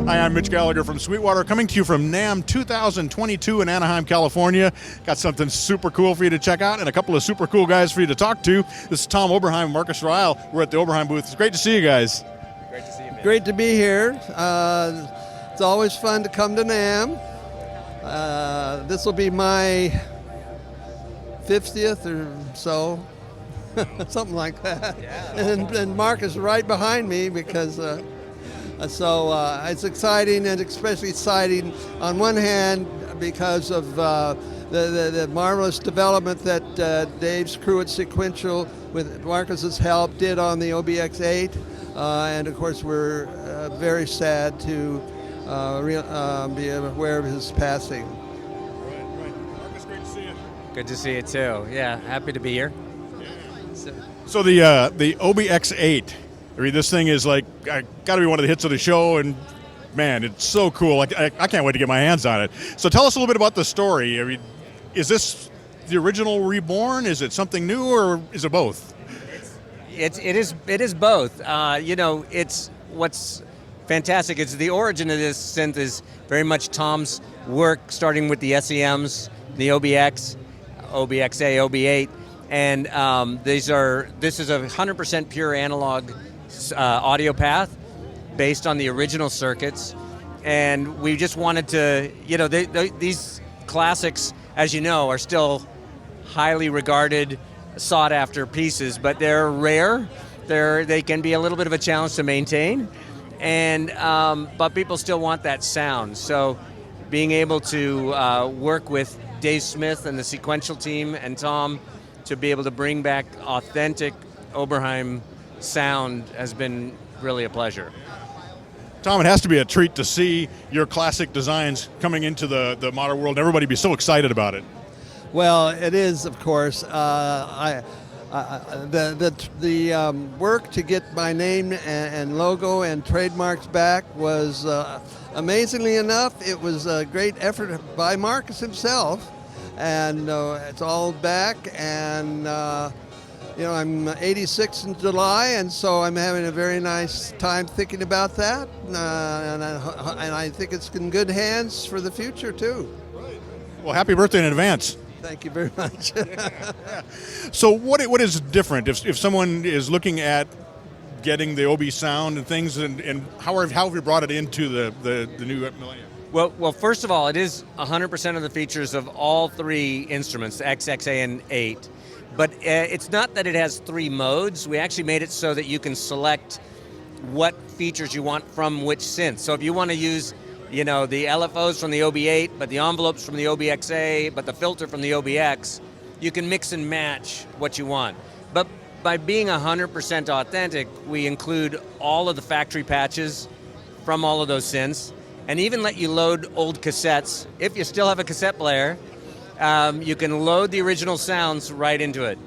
Hi, I'm Mitch Gallagher from Sweetwater, coming to you from NAMM 2022 in Anaheim, California. Got something super cool for you to check out and a couple of super cool guys for you to talk to. This is Tom Oberheim and Marcus Ryle. We're at the Oberheim booth. It's great to see you guys. Great to see you, man. Great to be here. It's always fun to come to NAMM. This will be my 50th or so, something like that. Yeah, and Mark is right behind me because it's exciting, and especially exciting on one hand because of the marvelous development that Dave's crew at Sequential, with Marcus's help, did on the OB-X8. And of course, we're very sad to be aware of his passing. Right. Marcus, great to see you. Good to see you too. Yeah, happy to be here. So the OB-X8, I mean, this thing is like, got to be one of the hits of the show, and man, it's so cool. I can't wait to get my hands on it. So tell us a little bit about the story. I mean, is this the original reborn? Is it something new, or is it both? It is both. It's what's fantastic is the origin of this synth is very much Tom's work, starting with the SEMs, the OB-X, OB-X8, OB-8, and this is a 100% pure analog audio path based on the original circuits, and we just wanted to, these classics, as you know, are still highly regarded, sought after pieces, but they're rare. They can be a little bit of a challenge to maintain, and but people still want that sound. So being able to work with Dave Smith and the Sequential team and Tom to be able to bring back authentic Oberheim sound has been really a pleasure. Tom, it has to be a treat to see your classic designs coming into the modern world and everybody be so excited about it. Well, it is, of course. The work to get my name and logo and trademarks back was, amazingly enough, it was a great effort by Marcus himself, and it's all back. And I'm 86 in July, and so I'm having a very nice time thinking about that, and I think it's in good hands for the future too. Well, happy birthday in advance. Thank you very much. So what is different if someone is looking at getting the OB sound and things, and how have you brought it into the new millennium? Well, first of all, it is 100% of the features of all three instruments, the X, XA, and 8. But it's not that it has three modes. We actually made it so that you can select what features you want from which synth. So if you want to use the LFOs from the OB-8, but the envelopes from the OB-XA, but the filter from the OB-X, you can mix and match what you want. But by being 100% authentic, we include all of the factory patches from all of those synths, and even let you load old cassettes. If you still have a cassette player, you can load the original sounds right into it.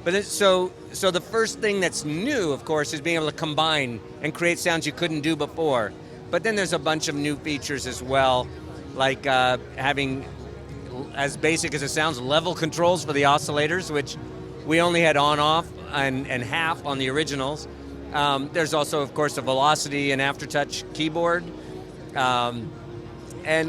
But so the first thing that's new, of course, is being able to combine and create sounds you couldn't do before. But then there's a bunch of new features as well, like having, as basic as it sounds, level controls for the oscillators, which we only had on-off and half on the originals. There's also, of course, a velocity and aftertouch keyboard, and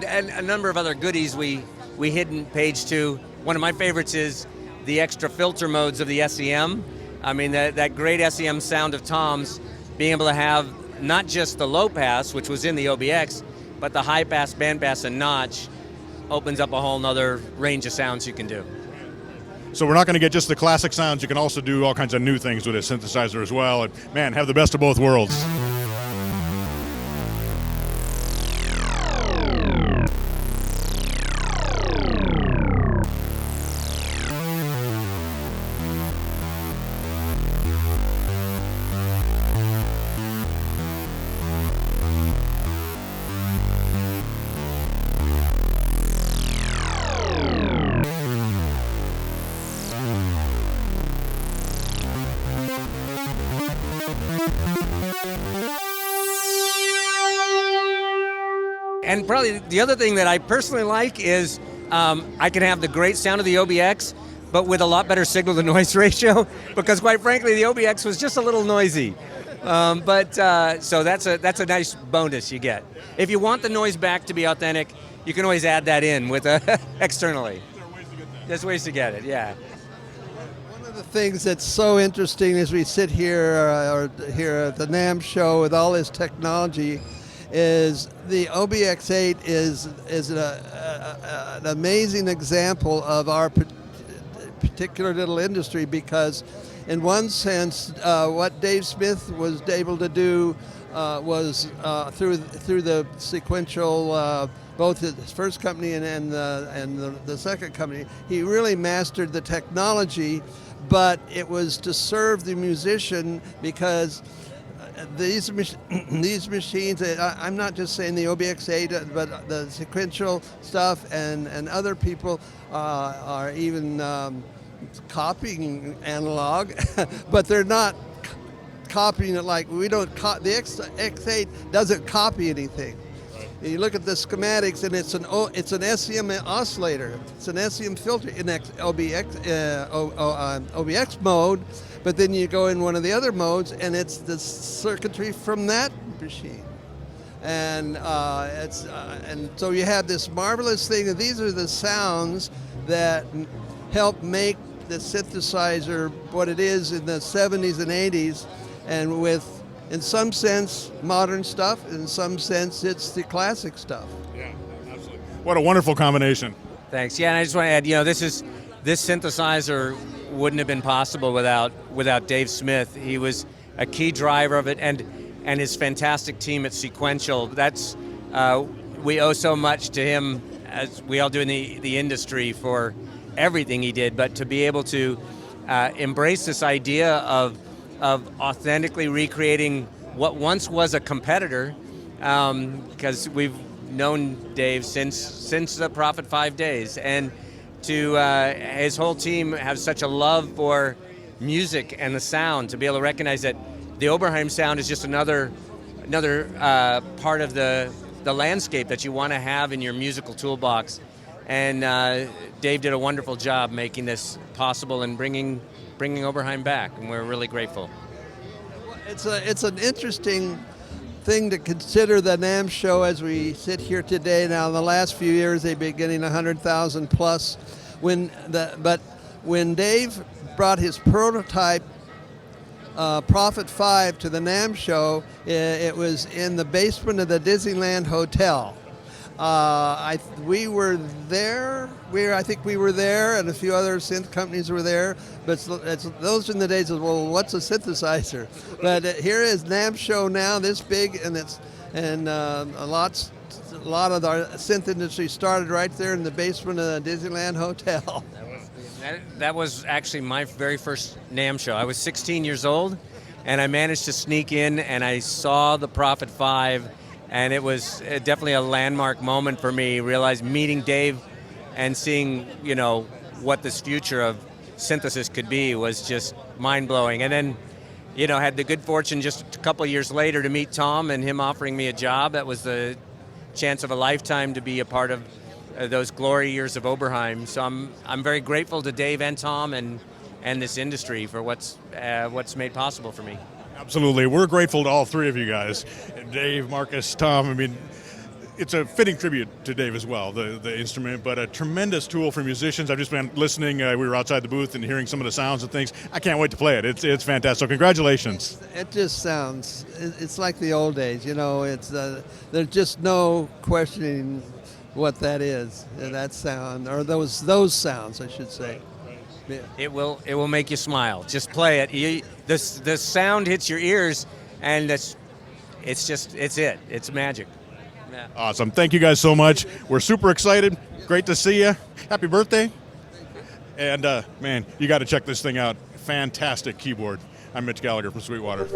a number of other goodies we hid in page 2. One of my favorites is the extra filter modes of the SEM. I mean, that great SEM sound of Tom's, being able to have not just the low pass, which was in the OB-X, but the high pass, band pass, and notch opens up a whole nother range of sounds you can do. So we're not going to get just the classic sounds. You can also do all kinds of new things with a synthesizer as well. And man, have the best of both worlds. And probably the other thing that I personally like is I can have the great sound of the OB-X, but with a lot better signal to noise ratio, because quite frankly, the OB-X was just a little noisy. So that's a nice bonus you get. If you want the noise back to be authentic, you can always add that in with externally. There's ways to get it, yeah. One of the things that's so interesting as we sit here here at the NAMM show with all this technology is the OB-X8 is an amazing example of our particular little industry, because in one sense what Dave Smith was able to do was through the sequential both his first company and the second company, he really mastered the technology, but it was to serve the musician, because these machines, I'm not just saying the OB-X8, but the sequential stuff and other people are even copying analog, but they're not copying it like we don't. The X8 doesn't copy anything. You look at the schematics, and it's an SEM oscillator. It's an SEM filter in OBX mode, but then you go in one of the other modes, and it's the circuitry from that machine. And and so you have this marvelous thing. And these are the sounds that help make the synthesizer what it is in the 70s and 80s, and with, in some sense, modern stuff. In some sense, it's the classic stuff. Yeah, absolutely. What a wonderful combination. Thanks. Yeah, and I just want to add, this synthesizer wouldn't have been possible without Dave Smith. He was a key driver of it, and his fantastic team at Sequential. That's we owe so much to him, as we all do in the industry, for everything he did. But to be able to embrace this idea of authentically recreating what once was a competitor, because we've known Dave since the Prophet 5 days, and to his whole team have such a love for music and the sound, to be able to recognize that the Oberheim sound is just another part of the landscape that you want to have in your musical toolbox. And Dave did a wonderful job making this possible and bringing Oberheim back, and we're really grateful. It's an interesting thing to consider, the NAMM show, as we sit here today. Now, in the last few years, they've been getting 100,000 plus. But when Dave brought his prototype Prophet 5 to the NAMM show, it was in the basement of the Disneyland Hotel. We were there. I think we were there, and a few other synth companies were there. But those in the days of, well, what's a synthesizer? But here is NAMM show now, this big, and a lot of our synth industry started right there in the basement of the Disneyland Hotel. That was actually my very first NAMM show. I was 16 years old, and I managed to sneak in, and I saw the Prophet 5. And it was definitely a landmark moment for me, meeting Dave and seeing, what this future of synthesis could be was just mind-blowing. And then, had the good fortune just a couple years later to meet Tom, and him offering me a job. That was the chance of a lifetime to be a part of those glory years of Oberheim. So I'm very grateful to Dave and Tom and this industry for what's made possible for me. Absolutely. We're grateful to all three of you guys. Dave, Marcus, Tom. I mean, it's a fitting tribute to Dave as well, the instrument, but a tremendous tool for musicians. I've just been listening. We were outside the booth and hearing some of the sounds and things. I can't wait to play it. It's fantastic. So congratulations. It just sounds, it's like the old days, It's there's just no questioning what that is, that sound, or those sounds, I should say. Yeah. It will make you smile. Just play it. The sound hits your ears, and it's it. It's magic. Yeah. Awesome. Thank you guys so much. We're super excited. Great to see you. Happy birthday. And man, you got to check this thing out. Fantastic keyboard. I'm Mitch Gallagher from Sweetwater.